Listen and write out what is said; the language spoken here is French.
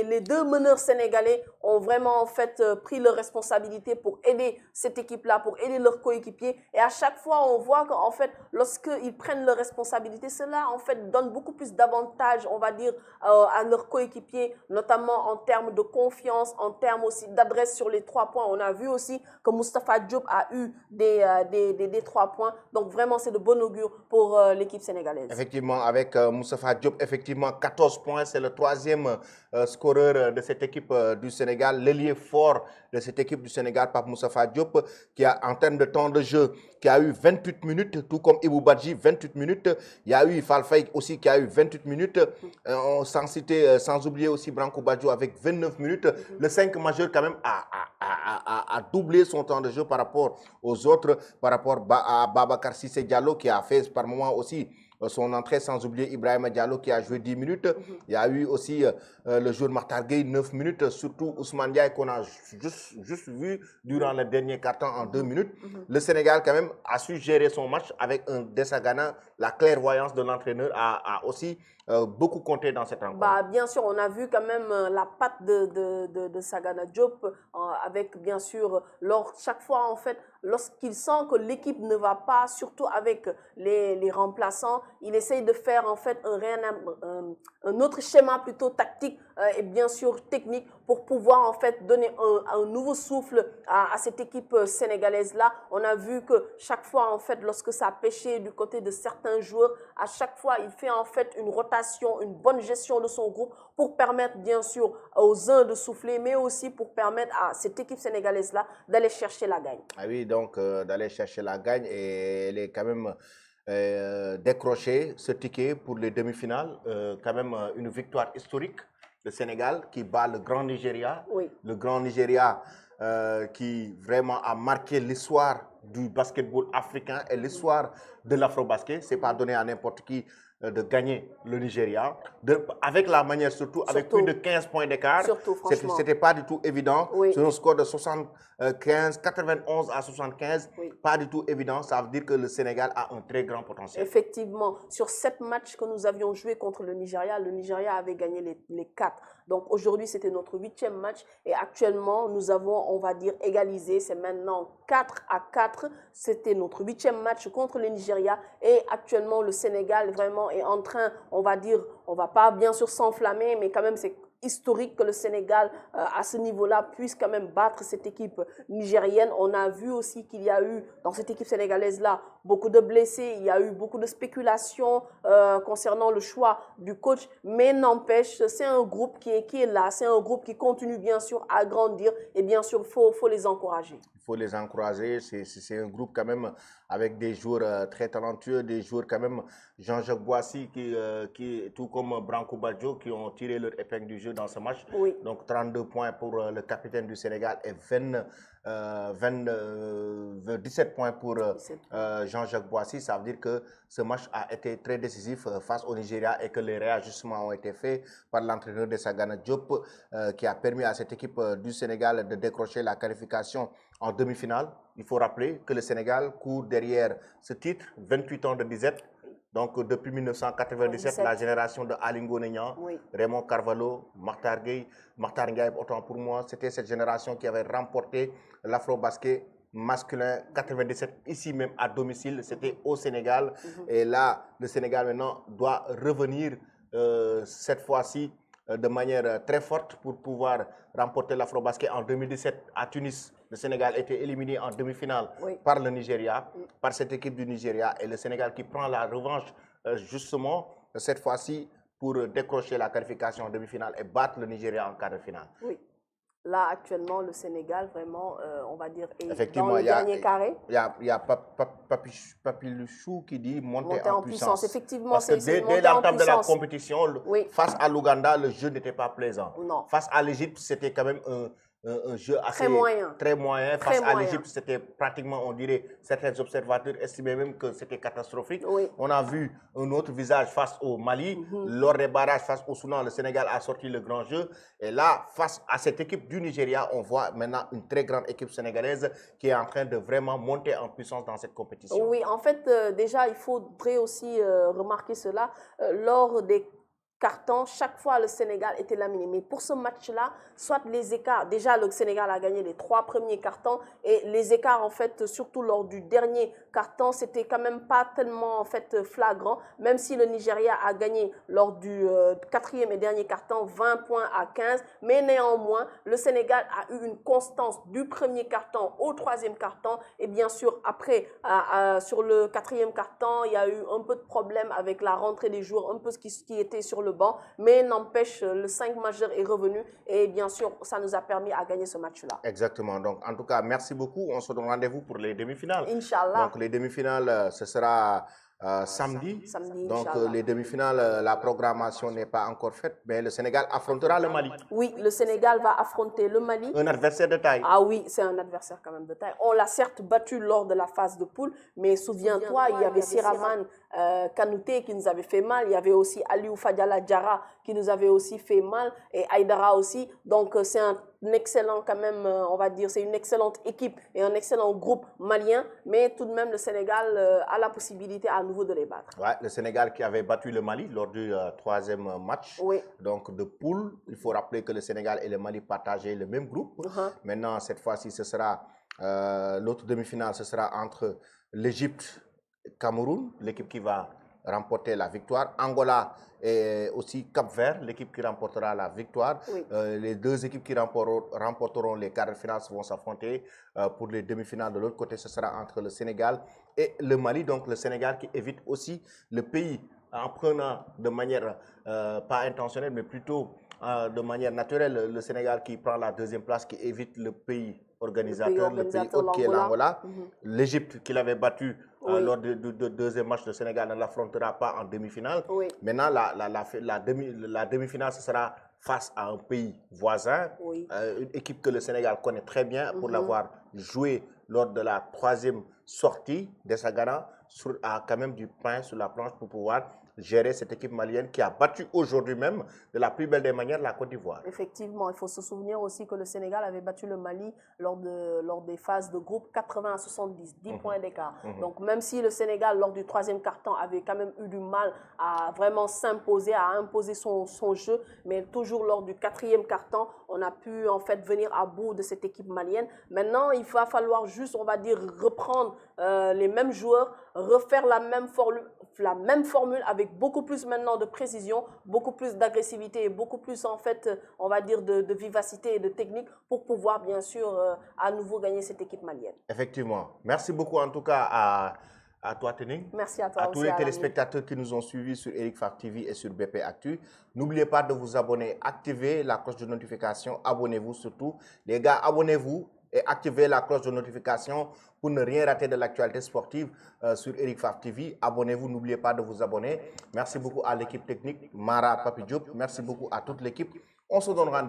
les deux meneurs sénégalais ont vraiment en fait pris leurs responsabilités pour aider cette équipe-là, pour aider leurs coéquipiers. Et à chaque fois, on voit qu'en fait, lorsqu'ils prennent leurs responsabilités, cela en fait donne beaucoup plus d'avantages, on va dire, à leurs coéquipiers, notamment en termes de confiance, en termes aussi d'adresse sur les 3 points. On a vu aussi que Moustapha Diop a eu des 3 points. Donc vraiment, c'est de bon augure pour l'équipe sénégalaise. Effectivement, avec Moustapha Diop, effectivement, 14 points. C'est le troisième scoreur de cette équipe du Sénégal. L'ailier fort de cette équipe du Sénégal, Pape Moustapha Diop, qui a, en termes de temps de jeu, qui a eu 28 minutes, tout comme Ibou Badji, 28 minutes. Il y a eu Falfaï aussi qui a eu 28 minutes. Sans oublier aussi Branco Badjo avec 29 minutes. Le 5 majeur, quand même, a doublé son temps de jeu par rapport aux autres, par rapport à Babacar Sissé Diallo, qui a fait par moment aussi son entrée, sans oublier Ibrahima Diallo qui a joué 10 minutes. Il y a eu aussi le joueur Makhtar Gueye, 9 minutes, surtout Ousmane Diaye qu'on a juste vu durant le dernier quart-temps en 2 minutes. Le Sénégal quand même a su gérer son match avec un Desagana. La clairvoyance de l'entraîneur a aussi beaucoup compté dans cette rencontre. Bah, bien sûr, on a vu quand même la patte de Sagana Diop avec bien sûr, chaque fois en fait, lorsqu'il sent que l'équipe ne va pas, surtout avec les remplaçants, il essaye de faire en fait un autre schéma plutôt tactique et bien sûr technique pour pouvoir en fait donner un nouveau souffle à cette équipe sénégalaise-là. On a vu que chaque fois en fait, lorsque ça a pêché du côté de certains joueurs, à chaque fois il fait en fait une rotation, une bonne gestion de son groupe pour permettre bien sûr aux uns de souffler, mais aussi pour permettre à cette équipe sénégalaise-là d'aller chercher la gagne. Ah oui, donc d'aller chercher la gagne et elle est quand même décroché ce ticket pour les demi-finales. Quand même une victoire historique. Le Sénégal qui bat le Grand Nigeria. Oui. Le Grand Nigeria qui vraiment a marqué l'histoire du basketball africain et l'histoire de l'afro-basket. Ce n'est pas donné à n'importe qui de gagner le Nigeria. Avec la manière surtout, avec plus de 15 points d'écart. Ce n'était pas du tout évident. Oui. C'est un score de 91 à 75. Oui. Pas du tout évident. Ça veut dire que le Sénégal a un très grand potentiel. Effectivement, sur 7 matchs que nous avions joués contre le Nigeria avait gagné les 4. Donc aujourd'hui, c'était notre 8e match et actuellement, nous avons, on va dire, égalisé. C'est maintenant 4-4. C'était notre 8e match contre le Nigeria et actuellement, le Sénégal vraiment est en train, on va dire, on ne va pas bien sûr s'enflammer, mais quand même, c'est historique que le Sénégal, à ce niveau-là, puisse quand même battre cette équipe nigérienne. On a vu aussi qu'il y a eu, dans cette équipe sénégalaise-là, beaucoup de blessés. Il y a eu beaucoup de spéculations concernant le choix du coach. Mais n'empêche, c'est un groupe qui est là. C'est un groupe qui continue, bien sûr, à grandir. Et bien sûr, il faut les encourager. Il faut les encourager. C'est un groupe quand même avec des joueurs très talentueux, des joueurs quand même, Jean-Jacques Boissy, qui, tout comme Branco Badjo, qui ont tiré leur épingle du jeu dans ce match. Oui. Donc 32 points pour le capitaine du Sénégal et 17 points pour Jean-Jacques Boissy. Ça veut dire que ce match a été très décisif face au Nigeria et que les réajustements ont été faits par l'entraîneur de Sagana Diop qui a permis à cette équipe du Sénégal de décrocher la qualification en demi-finale. Il faut rappeler que le Sénégal court derrière ce titre, 28 ans de disette. Donc, depuis 1997, la génération de Alingo Nignan, Oui. Raymond Carvalho, Makhtar Gueye, autant pour moi, c'était cette génération qui avait remporté l'afro-basket masculin 97, ici même à domicile, c'était au Sénégal. Et là, le Sénégal maintenant doit revenir cette fois-ci de manière très forte pour pouvoir remporter l'afro-basket en 2017 à Tunis. Le Sénégal était éliminé en demi-finale par le Nigeria, par cette équipe du Nigeria. Et le Sénégal qui prend la revanche justement cette fois-ci pour décrocher la qualification en demi-finale et battre le Nigeria en quart de finale. Oui. Là, actuellement, le Sénégal, vraiment, on va dire, est dans le dernier carré. Il y a Papiluchou qui dit monter en puissance. Effectivement, parce que dès l'entame de la compétition, face à l'Ouganda, le jeu n'était pas plaisant. Non. Face à l'Égypte, c'était quand même un jeu assez très moyen. Face à l'Égypte, c'était pratiquement, on dirait, certains observateurs estimaient même que c'était catastrophique. Oui. On a vu un autre visage face au Mali. Lors des barrages face au Soudan, le Sénégal a sorti le grand jeu. Et là, face à cette équipe du Nigeria, on voit maintenant une très grande équipe sénégalaise qui est en train de vraiment monter en puissance dans cette compétition. Oui, en fait, déjà, il faudrait aussi remarquer cela. Lors des cartons, chaque fois le Sénégal était laminé. Mais pour ce match-là, soit les écarts, déjà le Sénégal a gagné les 3 premiers cartons et les écarts en fait, surtout lors du dernier carton, c'était quand même pas tellement en fait flagrant, même si le Nigeria a gagné lors du 4e et dernier carton 20 points à 15, mais néanmoins le Sénégal a eu une constance du premier carton au 3e carton et bien sûr après sur le 4e carton, il y a eu un peu de problème avec la rentrée des joueurs, un peu ce qui était sur le banc, mais n'empêche, le 5 majeur est revenu et bien sûr, ça nous a permis à gagner ce match-là. Exactement. Donc, en tout cas, merci beaucoup. On se donne rendez-vous pour les demi-finales. Inch'Allah. Donc, les demi-finales, ce sera samedi. Donc, les demi-finales, la programmation n'est pas encore faite, mais le Sénégal affrontera le Mali. Oui, le Sénégal va affronter le Mali. Un adversaire de taille. Ah oui, c'est un adversaire quand même de taille. On l'a certes battu lors de la phase de poule, mais souviens-toi, il y avait Siraman Kanouté qui nous avait fait mal. Il y avait aussi Aliou Fadiala Diarra qui nous avait aussi fait mal et Aïdara aussi. Donc, c'est un excellent quand même, on va dire, c'est une excellente équipe et un excellent groupe malien. Mais tout de même, le Sénégal a la possibilité à nouveau de les battre. Ouais, le Sénégal qui avait battu le Mali lors du 3e match. Oui. Donc, de poule, il faut rappeler que le Sénégal et le Mali partageaient le même groupe. Maintenant, cette fois-ci, ce sera l'autre demi-finale, ce sera entre l'Égypte et Cameroun, l'équipe qui va remporter la victoire. Angola et aussi Cap-Vert, l'équipe qui remportera la victoire. Oui. Les deux équipes qui remporteront les quarts de finale vont s'affronter pour les demi-finales. De l'autre côté, ce sera entre le Sénégal et le Mali. Donc, le Sénégal qui évite aussi le pays en prenant de manière pas intentionnelle, mais plutôt de manière naturelle, le Sénégal qui prend la 2e place, qui évite le pays organisateur, le pays hôte qui est l'Angola. L'Égypte qui l'avait battu lors du 2e match, le Sénégal ne l'affrontera pas en demi-finale. Oui. Maintenant, la demi-finale, ce sera face à un pays voisin, une équipe que le Sénégal connaît très bien pour l'avoir joué lors de la 3e sortie de Sagana, a quand même du pain sur la planche pour pouvoir gérer cette équipe malienne qui a battu aujourd'hui même de la plus belle des manières la Côte d'Ivoire. Effectivement, il faut se souvenir aussi que le Sénégal avait battu le Mali lors des phases de groupe 80 à 70, 10 points d'écart. Donc même si le Sénégal lors du 3e carton avait quand même eu du mal à vraiment s'imposer, à imposer son jeu, mais toujours lors du 4e carton, on a pu en fait venir à bout de cette équipe malienne. Maintenant, il va falloir juste, on va dire, reprendre les mêmes joueurs, refaire la même formule avec beaucoup plus maintenant de précision, beaucoup plus d'agressivité et beaucoup plus en fait, on va dire, de vivacité et de technique pour pouvoir bien sûr à nouveau gagner cette équipe malienne. Effectivement. Merci beaucoup en tout cas à toi, Tening. Merci à toi à aussi. tous les téléspectateurs qui nous ont suivis sur Eric Favre TV et sur BP Actu. N'oubliez pas de vous abonner, activez la cloche de notification, abonnez-vous surtout. Les gars, abonnez-vous et activez la cloche de notification pour ne rien rater de l'actualité sportive sur Eric Favre TV. Abonnez-vous, n'oubliez pas de vous abonner. Merci beaucoup à l'équipe technique, Mara Papi Diop. Merci beaucoup à toute l'équipe. On se donne rendez-vous.